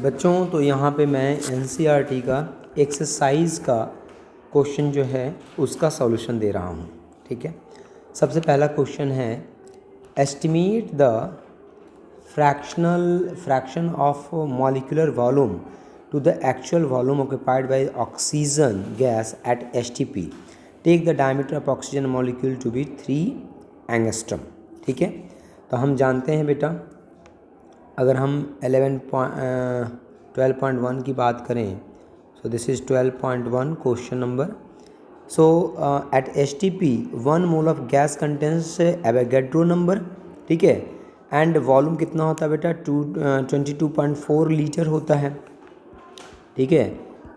बच्चों तो यहाँ पे मैं एनसीईआरटी का एक्सरसाइज का क्वेश्चन जो है उसका सॉल्यूशन दे रहा हूँ। ठीक है, सबसे पहला क्वेश्चन है estimate the fraction of molecular volume to the actual volume occupied by oxygen gas at STP. Take the diameter of oxygen molecule to be 3 angstrom. ठीक है, तो हम जानते हैं बेटा, अगर हम 12.1 की बात करें, so this is 12.1 question number. So at STP 1 mole of gas contains Avogadro number. ठीक है, एंड वॉल्यूम कितना होता है बेटा 22.4 लीटर होता है. ठीक है,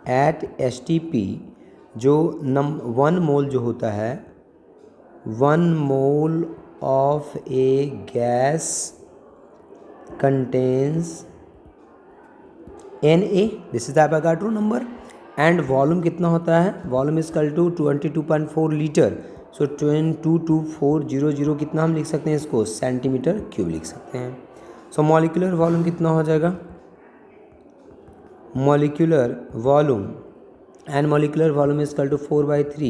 एट STP जो 1 मोल जो होता है, 1 mole of a gas contains Na, this is Avogadro number, and volume कितना होता है, volume is equal to 22.4 litre. So 22400 कितना हम लिख सकते हैं इसको, सेंटीमीटर क्यूब लिख सकते हैं. सो मॉलिक्यूलर वॉल्यूम कितना हो जाएगा, molecular volume and molecular volume is equal to 4/3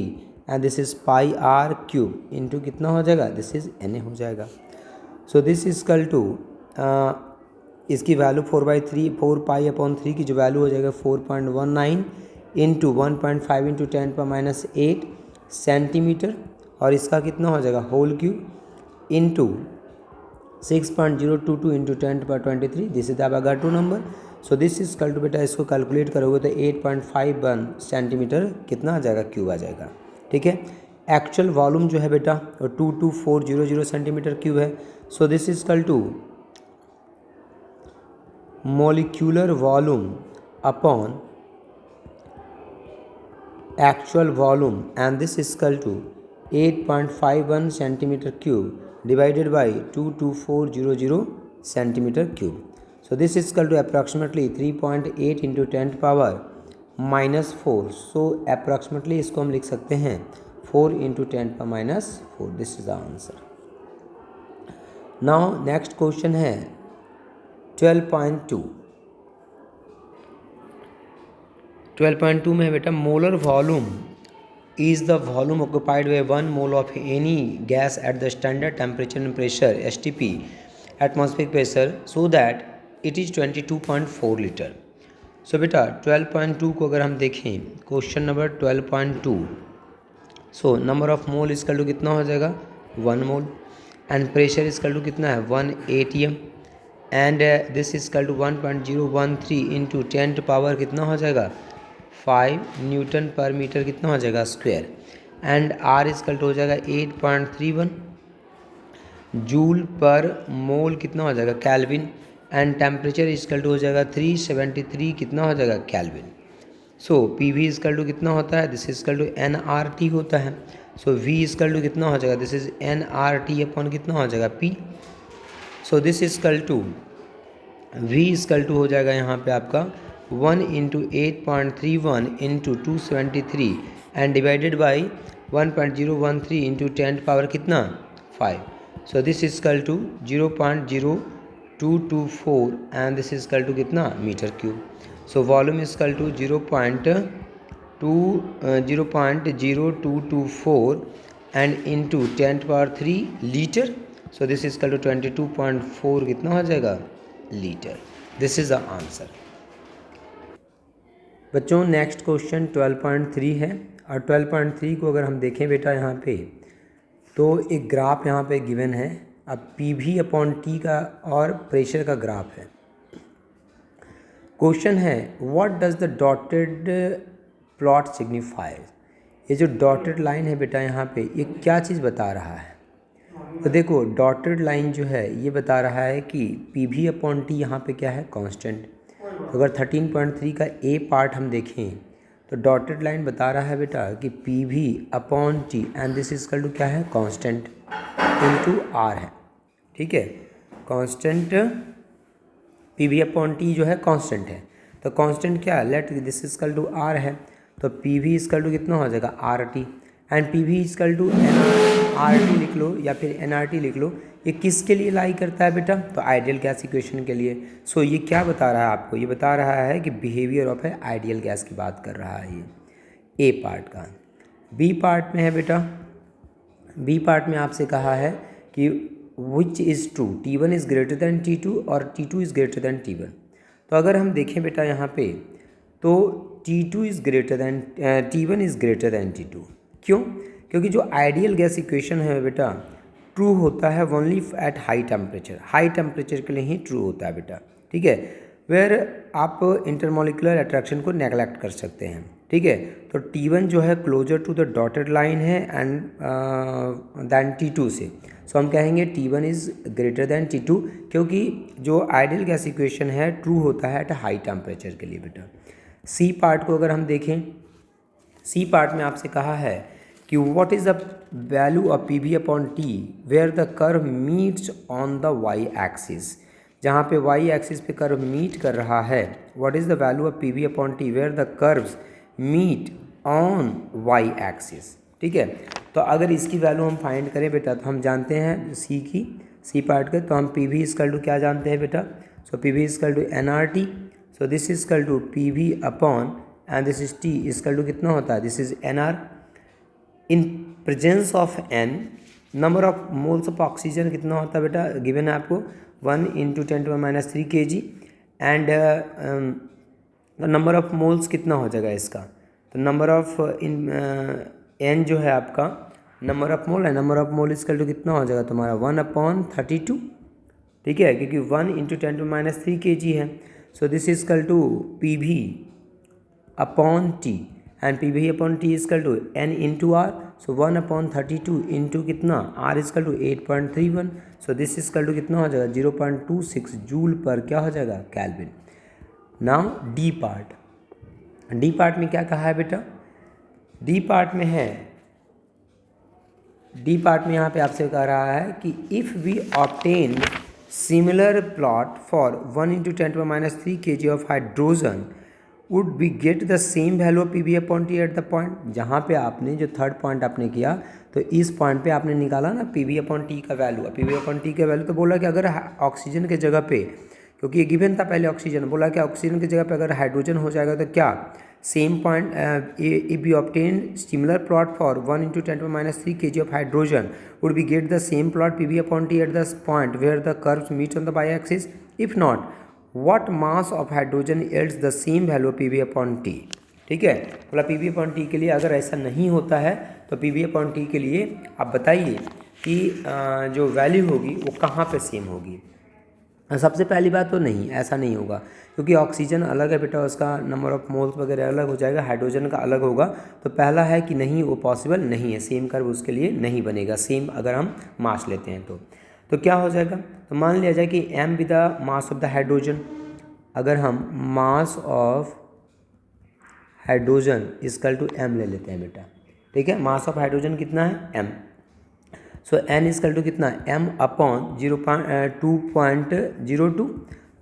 and this is pi r cube into कितना हो जाएगा, this is Na हो जाएगा. so this is equal to इसकी वैल्यू 4/3 4 पाई अपॉन 3 की जो वैल्यू हो जाएगा 4.19 इंटू 1.5 इंटू 10⁻⁸ सेंटीमीटर, और इसका कितना हो जाएगा whole cube into 6.022 into 10⁻23. This is the Avogadro number. So this is equal to बेटा, इसको कैलकुलेट करोगे तो 8.51 सेंटीमीटर कितना आ जाएगा, क्यूब आ जाएगा. ठीक है, एक्चुअल वॉल्यूम जो है बेटा 22400 सेंटीमीटर क्यूब है. So this is equal to molecular volume upon actual volume and this is equal to 8.51 centimetre cube divided by 22400 centimeter cube. So this is equal to approximately 3.8 into 10 power minus 4. So approximately इसको हम लिख सकते हैं 4 into 10 power minus 4. This is the answer. Now next question है 12.2. 12.2 में बेटा molar volume is the volume occupied by 1 mole of any gas at the standard temperature and pressure STP atmospheric pressure so that it is 22.4 liter. So बेटा 12.2 को अगर हम देखें, question number 12.2, so number of mole is equal to कितना हो जाएगा 1 mole, and pressure is equal to कितना है 1 atm, and this is equal to 1.013 into 10 power कितना हो जाएगा 5 न्यूटन पर मीटर कितना हो जाएगा square, and R is equal to हो जाएगा 8.31 जूल पर मोल कितना हो जाएगा kelvin, and temperature is equal to हो जाएगा 373 कितना हो जाएगा kelvin. So P V is equal to कितना होता है, दिस इसकल टू NRT होता है. सो वी इसकल टू कितना हो जाएगा, दिस इज NRT अपॉन कितना हो जाएगा P. So this is equal to V is equal to हो जाएगा यहाँ पे आपका 1 into 8.31 into 273 and divided by 1.013 into 10 power कितना 5. So this is equal to 0.0224 and this is equal to कितना metre cube. So volume is equal to 0.0224 and into 10 power 3 litre. So this is equal to 22.4 कितना हो जाएगा litre. This is the answer. बच्चों next question 12.3 है, और 12.3 को अगर हम देखें बेटा यहाँ पे, तो एक ग्राफ यहाँ पे गिवन है. अब PV अपॉन T का और प्रेशर का ग्राफ है. क्वेश्चन है what does the dotted plot signify. ये जो डॉटेड लाइन है बेटा यहाँ पे, ये क्या चीज़ बता रहा है. तो देखो डॉटेड लाइन जो है ये बता रहा है कि PV अपॉन T यहाँ पे क्या है कांस्टेंट. तो अगर 13.3 का ए पार्ट हम देखें तो डॉटेड लाइन बता रहा है बेटा कि PV upon T and this is equal to क्या है कांस्टेंट इनटू R है. ठीक है, कांस्टेंट PV अपॉन T जो है कांस्टेंट है, तो कांस्टेंट क्या है, let this is equal to R है, तो PV इजकल टू कितना हो जाएगा RT, and PV is equal to NRT लिख लो या फिर NRT लिख लो. ये किसके लिए लाई करता है बेटा? तो आइडियल गैस इक्वेशन के लिए। सो ये क्या बता रहा है आपको? ये बता रहा है कि behaviour of a ideal gas की बात कर रहा है ये ए पार्ट का। बी पार्ट में है बेटा, बी पार्ट में आपसे कहा है कि which is true, T1 is greater than T2 और T2 is greater than T1। तो अगर हम देखें बेटा यहाँ पे, तो T2 is greater than T1 is greater than T2। क्यों? क्योंकि जो आइडियल गैस इक्वेशन है बेटा ट्रू होता है only at high temperature, high temperature के लिए ही ट्रू होता है बेटा, ठीक है। वेयर आप इंटरमोलिकुलर अट्रैक्शन को नेगलेक्ट कर सकते हैं, ठीक है। तो T1 जो है closer to the dotted line है एंड दैन T2 से, सो हम कहेंगे T1 is greater than T2, क्योंकि जो आइडियल गैस इक्वेशन है ट्रू होता है एट हाई टेम्परेचर के लिए बेटा। सी पार्ट को अगर हम देखें, सी पार्ट में आपसे कहा है कि what is the value of PV upon T where the curve meets on the y axis. जहाँ पे वाई एक्सिस पे कर्व मीट कर रहा है, what is the value of PV upon T where the curves meet on y axis, ठीक है। तो अगर इसकी वैल्यू हम फाइंड करें बेटा, तो हम जानते हैं सी पार्ट के, तो हम PV इक्वल टू क्या जानते हैं बेटा? So PV equal to NRT, so this is equal to PV upon and this is T equal to कितना होता है? This is NR। In presence of N number of moles of oxygen कितना होता है बेटा? गिवन है आपको 1 × 10⁻³ kg and number of moles कितना हो जाएगा इसका? तो नंबर ऑफ N जो है आपका नंबर ऑफ मोल है, number of mole equal to कितना हो जाएगा तुम्हारा? 1/32, ठीक है, क्योंकि 1 × 10⁻³ kg है। So this is equal to PV upon T and PV upon T equal to N × R। So 1/32 into कितना? R equal to 8.31। So this equal to कितना हो जाएगा? 0.26 जूल पर क्या हो जाएगा? Kelvin. Now d part, d part में क्या कहा है बेटा? डी पार्ट में है, डी पार्ट में यहाँ पे आपसे कह रहा है कि if we obtain similar plot for 1 × 10⁻³ kg of hydrogen would be get the same value of PV upon T at the point. जहाँ पे आपने जो थर्ड पॉइंट आपने किया, तो इस पॉइंट पे आपने निकाला ना PV अपॉन T का वैल्यू, PV अपॉन T का वैल्यू, तो बोला कि अगर ऑक्सीजन के जगह पे, क्योंकि ये गिवन था पहले ऑक्सीजन, बोला कि ऑक्सीजन की जगह पे अगर हाइड्रोजन हो जाएगा तो क्या same point if we obtain similar plot for 1 × 10⁻³ kg of hydrogen would be get the same plot PV upon T at the point where the curves meet on the y axis. If not what mass of hydrogen yields the same value of PV upon T, ठीक है। बोला PV upon T के लिए अगर ऐसा नहीं होता है तो PV अपॉन T के लिए आप बताइए कि जो वैल्यू होगी वो कहाँ पे सेम होगी? सबसे पहली बात तो नहीं, ऐसा नहीं होगा, क्योंकि ऑक्सीजन अलग है बेटा, उसका नंबर ऑफ मोल्स वगैरह अलग हो जाएगा, हाइड्रोजन का अलग होगा। तो पहला है कि नहीं, वो पॉसिबल नहीं है, सेम कर्व उसके लिए नहीं बनेगा, सेम अगर हम मास लेते हैं तो क्या हो जाएगा? तो मान लिया जाए कि m with the mass of the hydrogen, अगर हम mass of hydrogen equal to m ले लेते हैं बेटा, ठीक है। मास ऑफ हाइड्रोजन कितना है? m। So n equal to कितना? m upon 2.02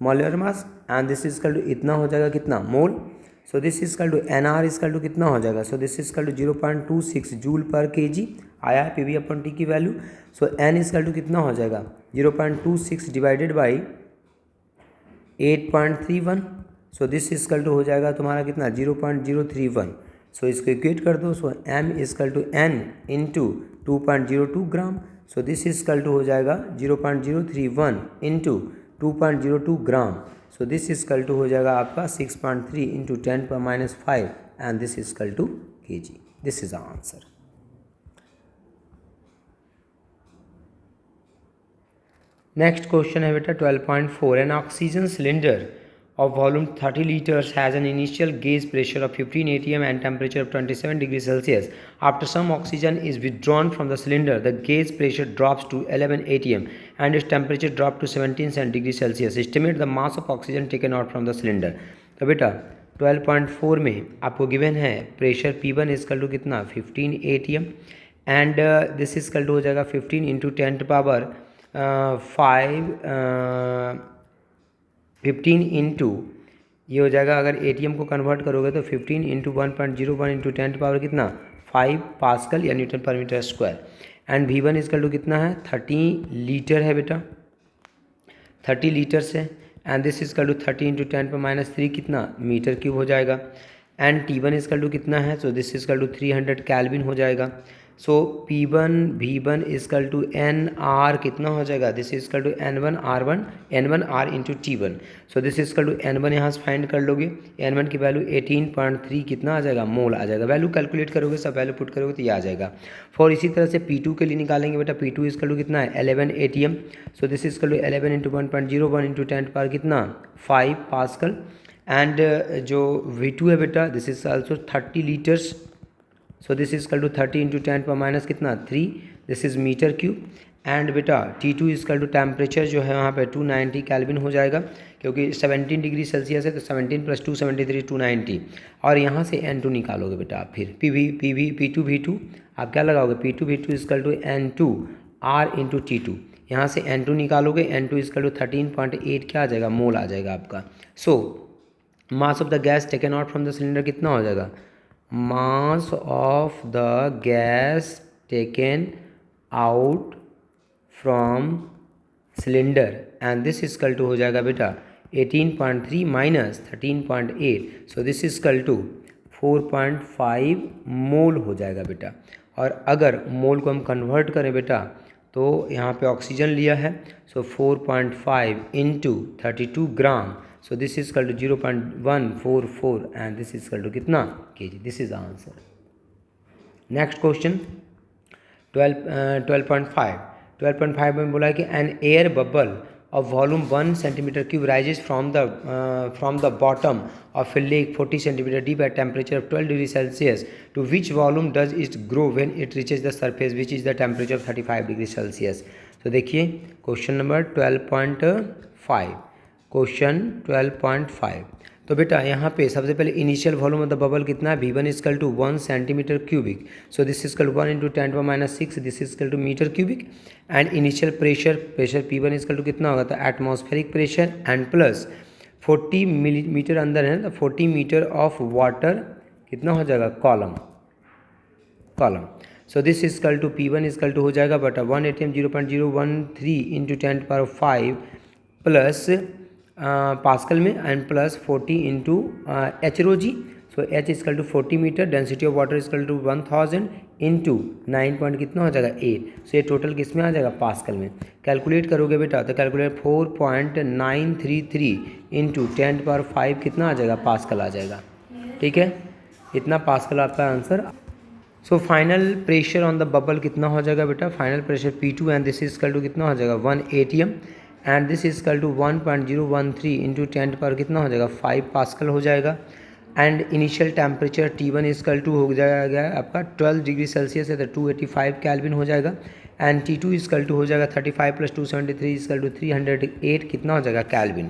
molecular mass and this equal to इतना हो जाएगा कितना? Mole. So this equal to NR equal to कितना हो जाएगा? So this equal to 0.26 joule per kg आया है PV अपॉन T की value. So n equal to कितना हो जाएगा? 0.26 divided by 8.31। So this equal to हो जाएगा तुम्हारा कितना? 0.031। सो इसको इक्वेट कर दो। So m equal to n into 2.02 gram. So this equal to हो जाएगा 0.031 into 2.02 gram. So this equal to हो जाएगा आपका 6.3 into 10⁻⁵ and this equal to kg। This is the answer. Next question है बेटा 12.4। An oxygen cylinder of volume 30 liters has an initial gauge pressure of 15 atm and temperature of 27 degrees Celsius. After some oxygen is withdrawn from the cylinder, the gauge pressure drops to 11 atm and its temperature drops to 17 degrees Celsius. Estimate the mass of oxygen taken out from the cylinder. तो बेटा 12.4 में आपको given है pressure P1 equal to कितना? 15 atm and this equal to हो जाएगा 15 into 15 into ये हो जाएगा, अगर एटीएम को कन्वर्ट करोगे तो 15 इंटू 1.01 इंटू 10 कितना? 5 पास्कल या newton per metre square and V1 equal to कितना है 30 लीटर है बेटा, 30 लीटर से, and this is equal to 30 into 10⁻³ कितना मीटर क्यूब हो जाएगा। एंड T1 इजकल टू कितना है, so this is equal to 300 kelvin हो जाएगा। सो P1 V1 equal to NR कितना हो जाएगा, this is equal to N1R into T1। So this is equal to N1 यहाँ से फाइंड कर लोगे, N1 की वैल्यू 18.3 कितना आ जाएगा, मोल आ जाएगा। वैल्यू कैलकुलेट करोगे, सब वैल्यू पुट करोगे तो ये आ जाएगा। फॉर इसी तरह से P2 के लिए निकालेंगे बेटा, P2 इजकल टू कितना है 11 ATM। So this is equal to 11 into 1.01 into 10 power कितना 5 पास्कल। एंड जो V2 है बेटा, this is also 30 litres. So this is equal to 30 into 10⁻³ कितना 3, this is metre cube. And बेटा T2 इजकल टू टेम्परेचर जो है वहाँ पे 290 केल्विन हो जाएगा, क्योंकि 17 डिग्री सेल्सियस है तो 17 + 2 73 290। और यहाँ से N2 निकालोगे बेटा आप, फिर P2 V2 आप क्या लगाओगे, P2 V2 equal to N2R into T2। यहाँ से N2 निकालोगे, N2 इजकल टू 13.8 क्या आ जाएगा, मोल आ जाएगा आपका। So mass of the gas taken out from the cylinder कितना हो जाएगा, mass of the gas taken out from cylinder, and this is equal to हो जाएगा बेटा 18.3 minus 13.8। So this is equal to 4.5 mole हो जाएगा बेटा। और अगर मोल को हम कन्वर्ट करें बेटा, तो यहाँ पे ऑक्सीजन लिया है, सो 4.5 into 32 gram. So this is equal to 0.144 and this is equal to कितना kg। This is the answer. Next question 12.5 में बोला है कि an air bubble of volume 1 centimeter cube rises from the bottom of a lake 40 centimeter deep at temperature of 12 degree Celsius. To which volume does it grow when it reaches the surface, which is the temperature of 35 degree Celsius? तो देखिए question number 12.5, question 12.5। तो बेटा यहाँ पे सबसे पहले initial volume of the bubble कितना है, V1 equal to 1 centimetre cubic. So this equal 1 into 10⁻⁶, this is equal to metre cubic. And initial pressure P1 equal to कितना होगा, तो atmospheric pressure and plus 40 millimetre अंदर है तो 40 मीटर ऑफ वाटर कितना हो जाएगा, column. So this is equal to P1 equal to हो जाएगा बटा 1 ATM 0.013 इंटू 10⁵ प्लस पास्कल में and plus 40 into h rho g. So h equal to 40 metre, density of water equal to 1000 into 9 point कितना हो जाएगा 8। सो ये टोटल किस में आ जाएगा, पास्कल में। कैलकुलेट करोगे बेटा तो कैलकुलेट 4.933 इंटू 10⁵ कितना आ जाएगा, पास्कल आ जाएगा। ठीक है, इतना पास्कल आपका answer. So final pressure on the bubble कितना हो जाएगा बेटा, final pressure P2 and this is equal to कितना हो जाएगा 1 ATM एंड दिस इजकल टू 1.013 इंटू 10 पर कितना हो जाएगा 5 पास्कल हो जाएगा। And initial temperature T1 equal to हो जाएगा आपका 12 डिग्री सेल्सियस है तो 285 केल्विन हो जाएगा। एंड T2 इजकल टू हो जाएगा 35 + 273 इजकल टू 308 कितना हो जाएगा, केल्विन।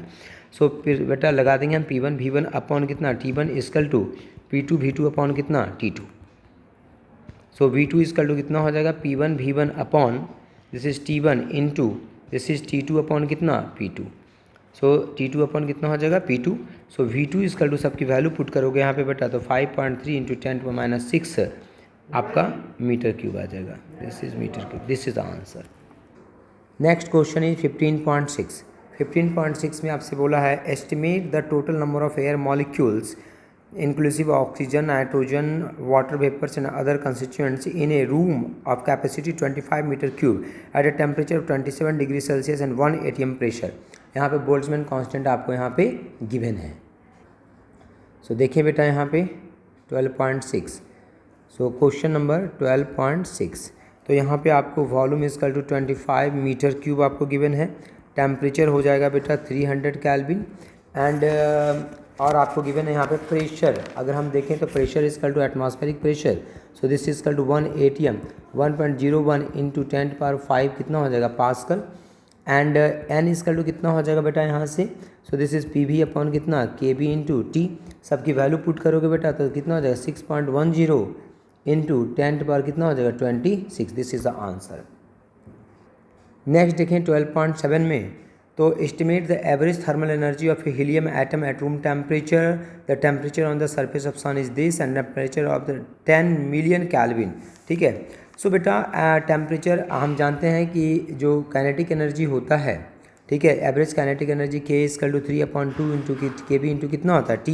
सो फिर बेटा लगा देंगे हम P1 V1 अपॉन कितना T1 equal to P2 V2 upon कितना T2। So V2 equal to कितना हो जाएगा P1 V1 upon this is T1 into this is T2 upon कितना P2। सो T2 अपॉन कितना हो जाएगा P2। So V2 equal to सबकी value put करोगे यहाँ पे बेटा तो 5.3 इंटू 10⁻⁶ आपका मीटर क्यूब आ जाएगा। This is metre cube, this is the answer. Next question is 15.6। 15.6 में आपसे बोला है estimate the total number of air molecules inclusive oxygen, nitrogen, water vapors and other constituents in a room of capacity 25 meter cube at a temperature of 27 degree Celsius and 1 atm pressure। यहाँ पे Boltzmann constant आपको यहाँ पे given है। सो देखिए बेटा यहाँ पे 12.6। So question number 12.6। तो यहाँ पे आपको volume is equal to 25 metre cube आपको गिवन है, टेम्परेचर हो जाएगा बेटा 300 केल्विन एंड और आपको गिवन है यहाँ पे प्रेशर। अगर हम देखें तो pressure equal to atmospheric pressure. So this is equal to 1 ATM 1.01 into 10⁵ कितना हो जाएगा, pascal. And N equal to कितना हो जाएगा बेटा यहाँ से, so this is PV upon कितना KB इंटू T। सबकी वैल्यू पुट करोगे बेटा तो कितना हो जाएगा 6.10 इंटू 10 पर कितना हो जाएगा 26। This is the answer. Next देखें 12.7 में, तो estimate the average thermal energy of a helium atom at room temperature. The temperature on the surface of sun is this and temperature of the 10 million kelvin. ठीक है, सो बेटा temperature हम जानते हैं कि जो काइनेटिक एनर्जी होता है, ठीक है, average kinetic energy K equal to 3/2 into KB into कितना होता है T,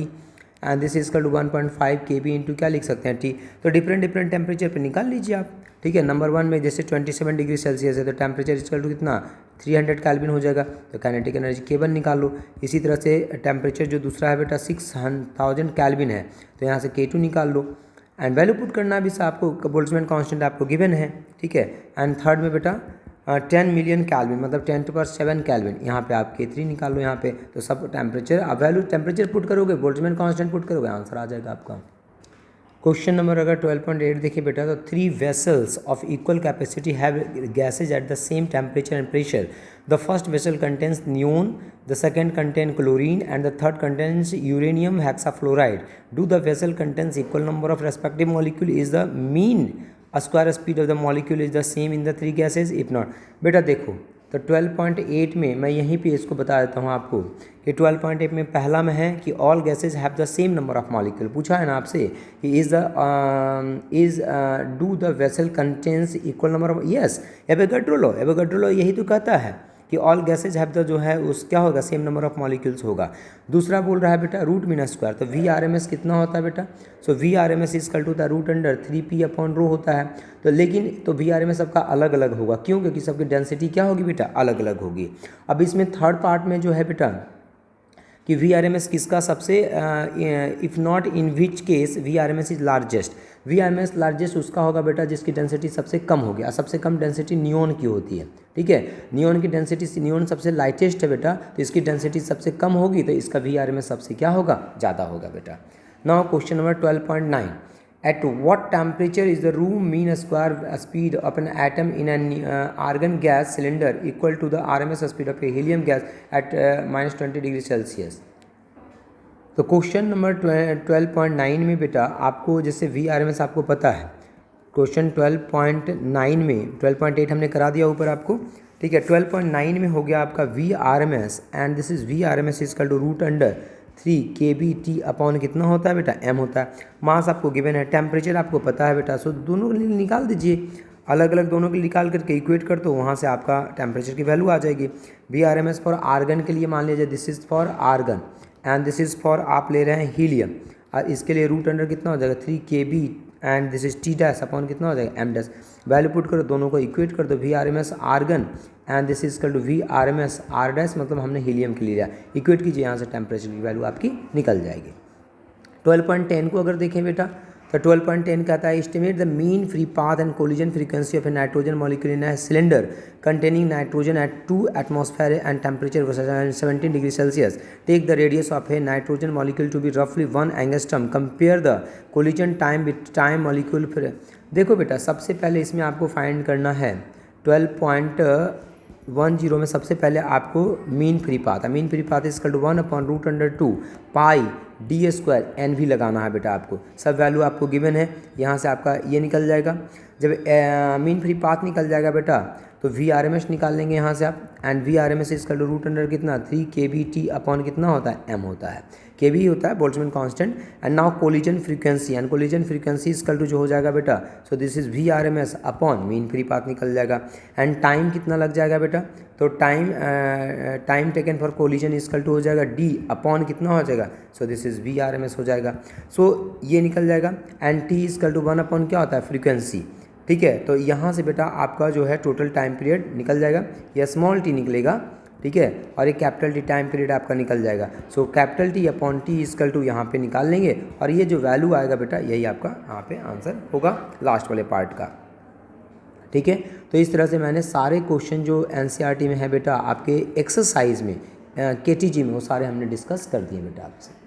and this equal to 1.5 KB into क्या लिख सकते हैं T। तो डिफरेंट डिफरेंट टेम्परेचर पे निकाल लीजिए आप, ठीक है। नंबर 1 में जैसे 27 डिग्री सेल्सियस है तो टेम्परेचर इक्वल टू कितना 300 केल्विन हो जाएगा, तो काइनेटिक एनर्जी K1 निकाल लो। इसी तरह से टेम्परेचर जो दूसरा है बेटा 6000 केल्विन है, तो यहाँ से K2 निकाल लो, एंड वैल्यू पुट करना भी आपको बोल्ट्जमैन कांस्टेंट आपको गिवन है, ठीक है। एंड थर्ड में बेटा 10 मिलियन केल्विन मतलब 10⁻7 केल्विन, यहाँ पे आप K3 निकाल लो यहाँ पे। तो सब टेम्परेचर आप वैल्यू टेम्परेचर पुट करोगे, बोल्ट्जमैन कांस्टेंट पुट करोगे, आंसर आ जाएगा आपका। क्वेश्चन नंबर अगर 12.8 देखिए बेटा, तो 3 vessels of equal capacity have gases at the same temperature and pressure. The first vessel contains neon, the second contains chlorine, and the third contains uranium hexafluoride. Do the vessel contains equal number of respective molecule? Is the mean square speed of the molecule is the same in the 3 gases? If not, बेटा देखो तो 12.8 में मैं यहीं पे इसको बता देता हूँ आपको कि 12.8 में पहला में है कि all gases have the same number of molecule. पूछा है ना आपसे कि do the vessel contains equal number of, yes Avogadro law यही तो कहता है कि ऑल गैसेज हैव द जो है उस क्या होगा सेम नंबर ऑफ मॉलिक्यूल्स होगा। दूसरा बोल रहा है बेटा रूट मीन स्क्वायर, तो VRMS कितना होता है बेटा, so VRMS is to the root under 3p/ρ होता है। तो लेकिन तो VRMS सबका अलग अलग होगा, क्यों, क्योंकि सबकी डेंसिटी क्या होगी बेटा अलग अलग होगी। अब इसमें थर्ड पार्ट में जो है बेटा कि VRMS किसका सबसे if not in which case VRMS is largest, VRMS largest उसका होगा बेटा जिसकी डेंसिटी सबसे कम होगी, और सबसे कम डेंसिटी नियोन की होती है, ठीक है। नियोन की डेंसिटी, नियोन सबसे लाइटेस्ट है बेटा, तो इसकी डेंसिटी सबसे कम होगी, तो इसका VRMS सबसे क्या होगा ज़्यादा होगा बेटा। Now question number 12.9, at what temperature is the room mean square speed of an atom in an argon gas cylinder equal to the RMS speed of a helium gas at -20 degree Celsius. तो question number 12.9 में बेटा आपको जैसे VRMS आपको पता है, question 12.9 में 12.8 हमने करा दिया ऊपर आपको, ठीक है। 12.9 में हो गया आपका VRMS, and this is VRMS equal to root under 3 kBT/, कितना होता है बेटा m होता है। मास आपको गिवन है, टेम्परेचर आपको पता है बेटा, सो दोनों के लिए निकाल दीजिए, अलग अलग दोनों के लिए निकाल करके इक्वेट कर दो, वहाँ से आपका टेम्परेचर की वैल्यू आ जाएगी। VRMS फॉर आर्गन के लिए मान लीजिए this is for argon and this is for आप ले रहे हैं हीलियम, और इसके लिए रूट अंडर कितना हो जाएगा 3 kB and this is T' कितना हो जाएगा m'। वैल्यू पुट करो, दोनों को इक्वेट कर दो, VRMS argon and this is to VRMS R' मतलब हमने हीलियम के लिए लिया, इक्वेट कीजिए, यहाँ से टेम्परेचर की वैल्यू आपकी निकल जाएगी। 12.10 को अगर देखें बेटा, तो 12.10 कहता है estimate the mean free path and collision frequency of a nitrogen molecule in a cylinder containing nitrogen at 2 atmosphere and temperature 17 degree Celsius. Take the radius of a nitrogen molecule to be रफली 1 angstrom, compare the collision time with time molecule. फिर देखो बेटा सबसे पहले इसमें आपको find करना है 12.10 में सबसे पहले आपको मीन फ्री पाथ है, mean free path is to 1/√2 pi d² n भी लगाना है बेटा आपको, सब वैल्यू आपको गिवन है, यहाँ से आपका ये निकल जाएगा। जब मीन फ्री पाथ निकल जाएगा बेटा तो VRMS निकाल लेंगे यहाँ से आप, and VRMS is root under कितना 3 kBT/ कितना होता है m होता है, kB होता है Boltzmann constant. And now collision frequency, and collision frequency is जो हो जाएगा बेटा, सो this is VRMS upon mean free path निकल जाएगा। एंड टाइम कितना लग जाएगा बेटा, तो time taken for collision is हो जाएगा D/ कितना हो जाएगा, सो दिस इज VRMS हो जाएगा, सो ये निकल जाएगा। एंड T इज 1/, क्या होता है फ्रीक्वेंसी, ठीक है। तो यहाँ से बेटा आपका जो है टोटल टाइम पीरियड निकल जाएगा, या स्मॉल t निकलेगा, ठीक है, और एक कैपिटल T टाइम पीरियड आपका निकल जाएगा। So capital T/T equal to यहाँ पे निकाल लेंगे, और ये जो वैल्यू आएगा बेटा यही आपका यहाँ पे आंसर होगा लास्ट वाले पार्ट का, ठीक है। तो इस तरह से मैंने सारे क्वेश्चन जो NCERT में है बेटा आपके एक्सरसाइज में KTG में वो सारे हमने डिस्कस कर दिए बेटा आपसे।